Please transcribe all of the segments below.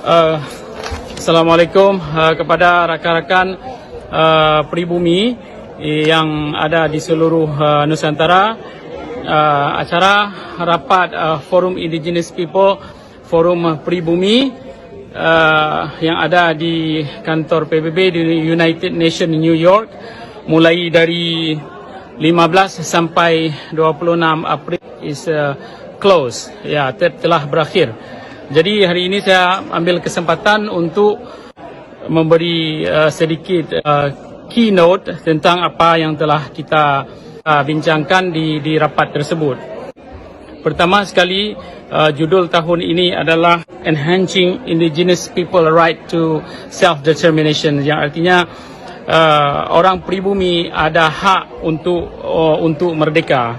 Uh, Assalamualaikum kepada rakan-rakan pribumi yang ada di seluruh Nusantara. Acara rapat Forum Indigenous People, Forum Pribumi yang ada di kantor PBB di United Nations New York mulai dari 15 sampai 26 April is close, ya, telah berakhir. Jadi hari ini saya ambil kesempatan untuk memberi sedikit keynote tentang apa yang telah kita bincangkan di rapat tersebut. Pertama sekali, judul tahun ini adalah Enhancing Indigenous People Right to Self-Determination, yang artinya orang pribumi ada hak untuk merdeka.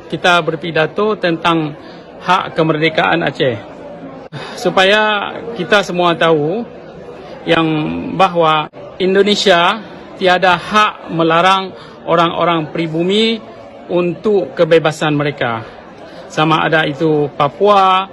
Kita berpidato tentang hak kemerdekaan Aceh, supaya kita semua tahu yang bahawa Indonesia tiada hak melarang orang-orang pribumi untuk kebebasan mereka. Sama ada itu Papua,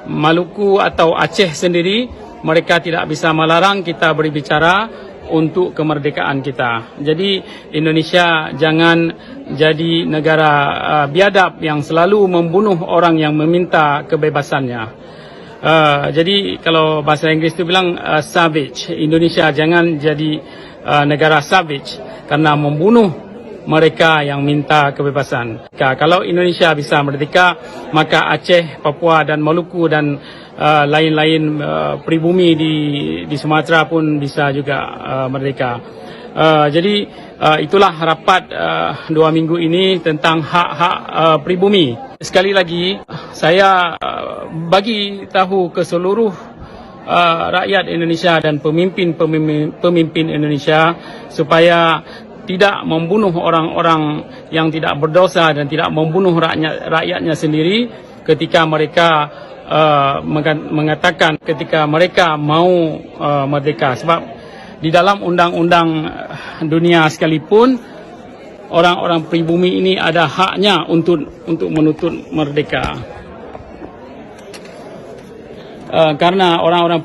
Maluku atau Aceh sendiri, mereka tidak bisa melarang kita berbicara untuk kemerdekaan kita. Jadi Indonesia jangan jadi negara biadab yang selalu membunuh orang yang meminta kebebasannya. Jadi kalau bahasa Inggris itu bilang savage. Indonesia jangan jadi negara savage karena membunuh mereka yang minta kebebasan. Kalau Indonesia bisa merdeka, maka Aceh, Papua dan Maluku dan lain-lain pribumi di Sumatera pun bisa juga merdeka. Jadi itulah rapat 2 minggu ini tentang hak-hak pribumi. Sekali lagi saya bagi tahu ke seluruh rakyat Indonesia dan pemimpin Indonesia supaya tidak membunuh orang-orang yang tidak berdosa dan tidak membunuh rakyatnya sendiri ketika mereka mengatakan ketika mereka mau merdeka. Sebab di dalam undang-undang dunia sekalipun, orang-orang pribumi ini ada haknya untuk menuntut merdeka. Karena orang-orang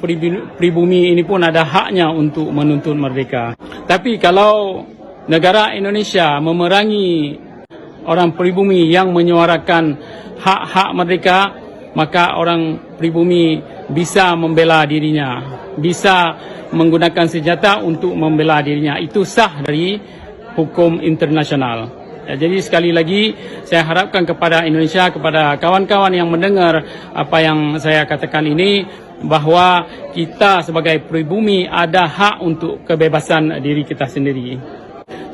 pribumi ini pun ada haknya untuk menuntut merdeka. Tapi kalau negara Indonesia memerangi orang pribumi yang menyuarakan hak-hak mereka, maka orang pribumi bisa membela dirinya, bisa menggunakan senjata untuk membela dirinya. Itu sah dari hukum internasional. Jadi sekali lagi saya harapkan kepada Indonesia, kepada kawan-kawan yang mendengar apa yang saya katakan ini, bahawa kita sebagai pribumi ada hak untuk kebebasan diri kita sendiri.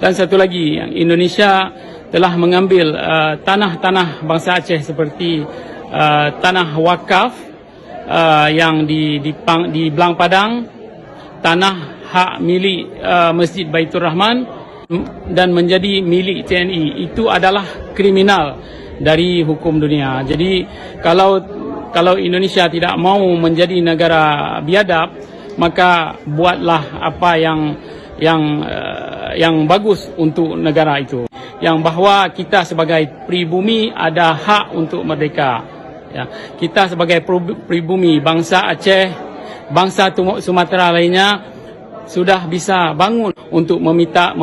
Dan satu lagi, Indonesia telah mengambil tanah-tanah bangsa Aceh seperti tanah wakaf yang di Belang Padang, tanah hak milik Masjid Baitur Rahman dan menjadi milik TNI. Itu adalah kriminal dari hukum dunia. Jadi kalau Indonesia tidak mau menjadi negara biadab, maka buatlah apa yang bagus untuk negara itu. Yang bahawa kita sebagai pribumi ada hak untuk merdeka. Ya, kita sebagai pribumi bangsa Aceh, bangsa Sumatera lainnya sudah bisa bangun untuk meminta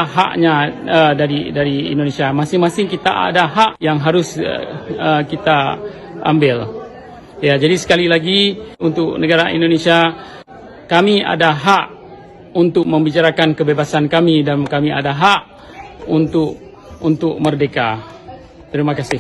haknya dari Indonesia. Masing-masing kita ada hak yang harus kita ambil. Ya, jadi sekali lagi untuk negara Indonesia, kami ada hak untuk membicarakan kebebasan kami dan kami ada hak untuk merdeka. Terima kasih.